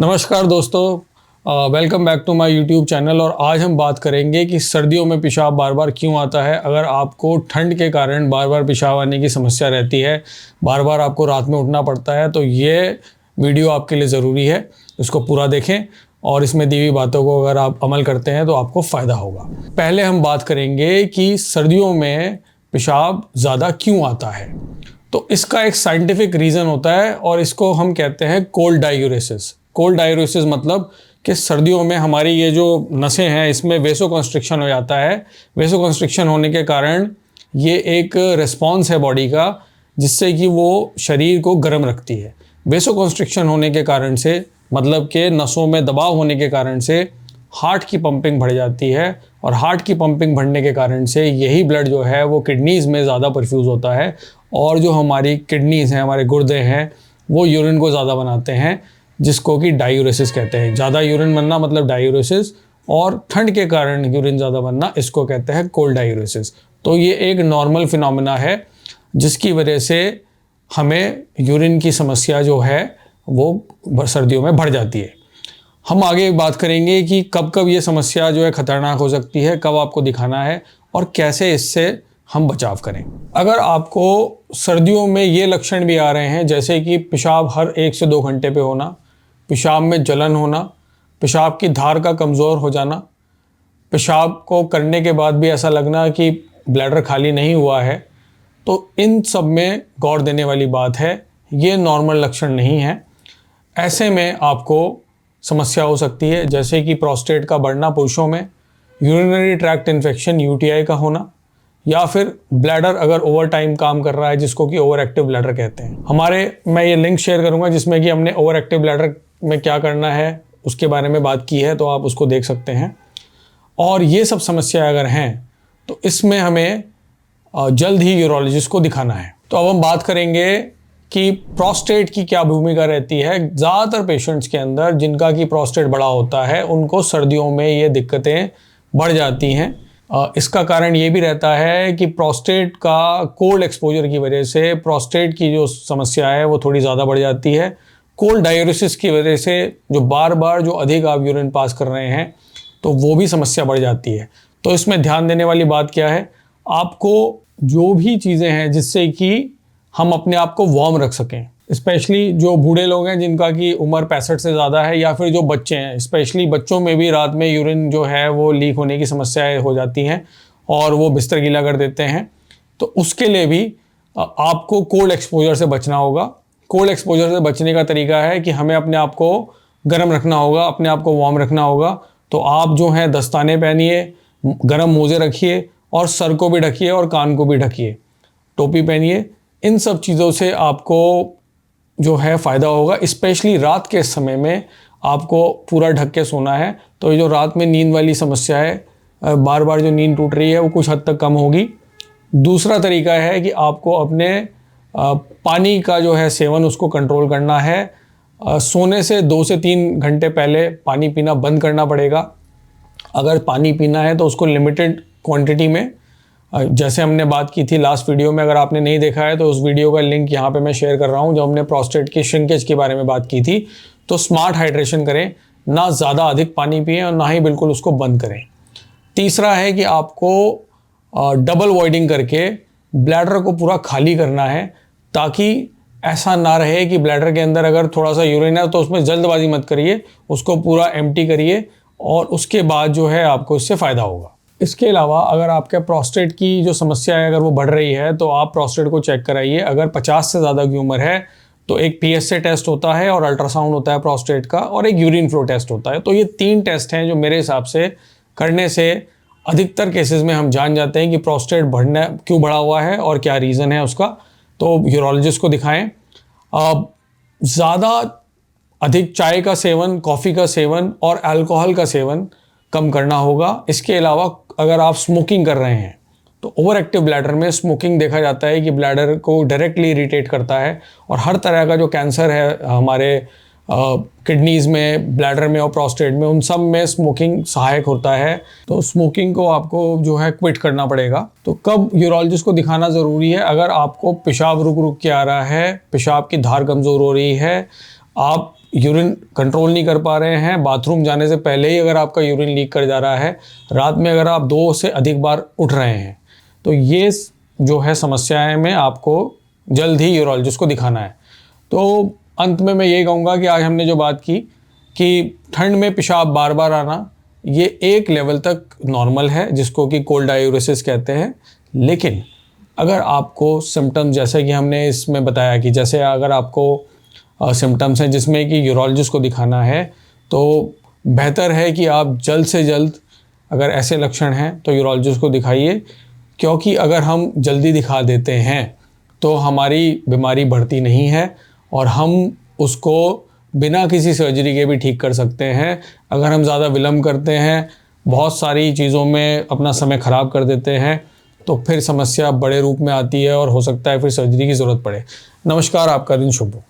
नमस्कार दोस्तों, welcome back to my YouTube channel. और आज हम बात करेंगे कि सर्दियों में पेशाब बार बार क्यों आता है। अगर आपको ठंड के कारण बार बार पेशाब आने की समस्या रहती है, बार बार आपको रात में उठना पड़ता है, तो ये वीडियो आपके लिए ज़रूरी है। इसको पूरा देखें और इसमें दी हुई बातों को अगर आप अमल करते हैं तो आपको फ़ायदा होगा। पहले हम बात करेंगे कि सर्दियों में पेशाब ज़्यादा क्यों आता है। तो इसका एक साइंटिफिक रीज़न होता है और इसको हम कहते हैं कोल्ड डायूरेसिस। कोल्ड डायूरेसिस मतलब कि सर्दियों में हमारी ये जो नसें हैं इसमें वेसोकंस्ट्रिक्शन हो जाता है। वेसोकंस्ट्रिक्शन होने के कारण ये एक रिस्पॉन्स है बॉडी का, जिससे कि वो शरीर को गर्म रखती है। वेसोकंस्ट्रिक्शन होने के कारण से मतलब कि नसों में दबाव होने के कारण से हार्ट की पंपिंग बढ़ जाती है, और हार्ट की पंपिंग बढ़ने के कारण से यही ब्लड जो है वो किडनीज़ में ज़्यादा परफ्यूज़ होता है, और जो हमारी किडनीज़ हैं, हमारे गुर्दे हैं, वो यूरिन को ज़्यादा बनाते हैं, जिसको कि डायूरेसिस कहते हैं। ज़्यादा यूरिन बनना मतलब डायूरेसिस, और ठंड के कारण यूरिन ज़्यादा बनना इसको कहते हैं कोल्ड डायूरेसिस। तो ये एक नॉर्मल फिनोमेना है जिसकी वजह से हमें यूरिन की समस्या जो है वो सर्दियों में बढ़ जाती है। हम आगे बात करेंगे कि कब कब ये समस्या जो है ख़तरनाक हो सकती है, कब आपको दिखाना है और कैसे इससे हम बचाव करें। अगर आपको सर्दियों में ये लक्षण भी आ रहे हैं, जैसे कि पेशाब हर 1 से 2 घंटे पे होना, पेशाब में जलन होना, पेशाब की धार का कमज़ोर हो जाना, पेशाब को करने के बाद भी ऐसा लगना कि ब्लैडर खाली नहीं हुआ है, तो इन सब में गौर देने वाली बात है। ये नॉर्मल लक्षण नहीं है। ऐसे में आपको समस्या हो सकती है, जैसे कि प्रोस्टेट का बढ़ना पुरुषों में, यूरिनरी ट्रैक्ट इन्फेक्शन यूटीआई का होना, या फिर ब्लैडर अगर ओवर टाइम काम कर रहा है, जिसको कि ओवर एक्टिव ब्लैडर कहते हैं। मैं ये लिंक शेयर करूंगा जिसमें कि हमने ओवर एक्टिव ब्लैडर में क्या करना है उसके बारे में बात की है, तो आप उसको देख सकते हैं। और ये सब समस्या अगर हैं तो इसमें हमें जल्द ही यूरोलॉजिस्ट को दिखाना है। तो अब हम बात करेंगे कि प्रोस्टेट की क्या भूमिका रहती है। ज़्यादातर पेशेंट्स के अंदर जिनका कि प्रोस्टेट बड़ा होता है, उनको सर्दियों में ये दिक्कतें बढ़ जाती हैं। इसका कारण ये भी रहता है कि प्रोस्टेट का कोल्ड एक्सपोजर की वजह से प्रोस्टेट की जो समस्या है वो थोड़ी ज़्यादा बढ़ जाती है। कोल्ड डायूरेसिस की वजह से जो बार बार जो अधिक आप यूरिन पास कर रहे हैं तो वो भी समस्या बढ़ जाती है। तो इसमें ध्यान देने वाली बात क्या है, आपको जो भी चीज़ें हैं जिससे कि हम अपने आप को वार्म रख सकें, स्पेशली जो बूढ़े लोग हैं जिनका की उम्र 65 से ज़्यादा है, या फिर जो बच्चे हैं, स्पेशली बच्चों में भी रात में यूरिन जो है वो लीक होने की समस्याएं हो जाती हैं और वो बिस्तर गीला कर देते हैं। तो उसके लिए भी आपको कोल्ड एक्सपोजर से बचना होगा। कोल्ड एक्सपोजर से बचने का तरीका है कि हमें अपने आप को गर्म रखना होगा, अपने आप को वार्म रखना होगा। तो आप जो है दस्ताने पहनिए, गर्म मोजे रखिए, और सर को भी ढकिए और कान को भी ढकिए, टोपी पहनिए। इन सब चीज़ों से आपको जो है फ़ायदा होगा। स्पेशली रात के समय में आपको पूरा ढक के सोना है, तो ये जो रात में नींद वाली समस्या है, बार बार जो नींद टूट रही है, वो कुछ हद तक कम होगी। दूसरा तरीका है कि आपको अपने पानी का जो है सेवन उसको कंट्रोल करना है। सोने से 2 से 3 घंटे पहले पानी पीना बंद करना पड़ेगा। अगर पानी पीना है तो उसको लिमिटेड क्वांटिटी में, जैसे हमने बात की थी लास्ट वीडियो में, अगर आपने नहीं देखा है तो उस वीडियो का लिंक यहाँ पे मैं शेयर कर रहा हूँ, जब हमने प्रोस्टेट की श्रिंकेज के बारे में बात की थी। तो स्मार्ट हाइड्रेशन करें, ना ज़्यादा अधिक पानी पिएं और ना ही बिल्कुल उसको बंद करें। तीसरा है कि आपको डबल वॉइडिंग करके ब्लैडर को पूरा खाली करना है, ताकि ऐसा ना रहे कि ब्लैडर के अंदर अगर थोड़ा सा यूरिन है तो उसमें जल्दबाजी मत करिए, उसको पूरा एम्प्टी करिए और उसके बाद जो है आपको इससे फ़ायदा होगा। इसके अलावा अगर आपके प्रोस्टेट की जो समस्या है अगर वो बढ़ रही है तो आप प्रोस्टेट को चेक कराइए। अगर 50 से ज़्यादा की उम्र है तो एक PSA टेस्ट होता है और अल्ट्रासाउंड होता है प्रोस्टेट का, और एक यूरिन फ्लो टेस्ट होता है। तो ये 3 टेस्ट हैं जो मेरे हिसाब से करने से अधिकतर केसेस में हम जान जाते हैं कि प्रोस्टेट बढ़ना क्यों बढ़ा हुआ है और क्या रीज़न है उसका। तो यूरोलॉजिस्ट को दिखाएं। ज़्यादा अधिक चाय का सेवन, कॉफ़ी का सेवन और अल्कोहल का सेवन कम करना होगा। इसके अलावा अगर आप स्मोकिंग कर रहे हैं तो ओवर एक्टिव ब्लैडर में स्मोकिंग देखा जाता है कि ब्लैडर को डायरेक्टली इरिटेट करता है, और हर तरह का जो कैंसर है हमारे किडनीज़ में, ब्लैडर में और प्रोस्टेट में, उन सब में स्मोकिंग सहायक होता है। तो स्मोकिंग को आपको जो है क्विट करना पड़ेगा। तो कब यूरोलॉजिस्ट को दिखाना ज़रूरी है, अगर आपको पेशाब रुक रुक के आ रहा है, पेशाब की धार कमज़ोर हो रही है, आप यूरिन कंट्रोल नहीं कर पा रहे हैं, बाथरूम जाने से पहले ही अगर आपका यूरिन लीक कर जा रहा है, रात में अगर आप 2 से अधिक बार उठ रहे हैं, तो ये जो है समस्याएं में आपको जल्द ही यूरोलॉजिस्ट को दिखाना है। तो अंत में मैं ये कहूँगा कि आज हमने जो बात की कि ठंड में पेशाब बार बार आना ये एक लेवल तक नॉर्मल है, जिसको कि कोल्ड डायूरेसिस कहते हैं। लेकिन अगर आपको सिम्टम्स, जैसे कि हमने इसमें बताया कि जैसे अगर आपको सिम्टम्स हैं जिसमें कि यूरोलॉजिस्ट को दिखाना है, तो बेहतर है कि आप जल्द से जल्द, अगर ऐसे लक्षण हैं तो यूरोलॉजिस्ट को दिखाइए, क्योंकि अगर हम जल्दी दिखा देते हैं तो हमारी बीमारी बढ़ती नहीं है और हम उसको बिना किसी सर्जरी के भी ठीक कर सकते हैं। अगर हम ज़्यादा विलम्ब करते हैं, बहुत सारी चीज़ों में अपना समय ख़राब कर देते हैं, तो फिर समस्या बड़े रूप में आती है और हो सकता है फिर सर्जरी की ज़रूरत पड़े। नमस्कार, आपका दिन शुभ हो।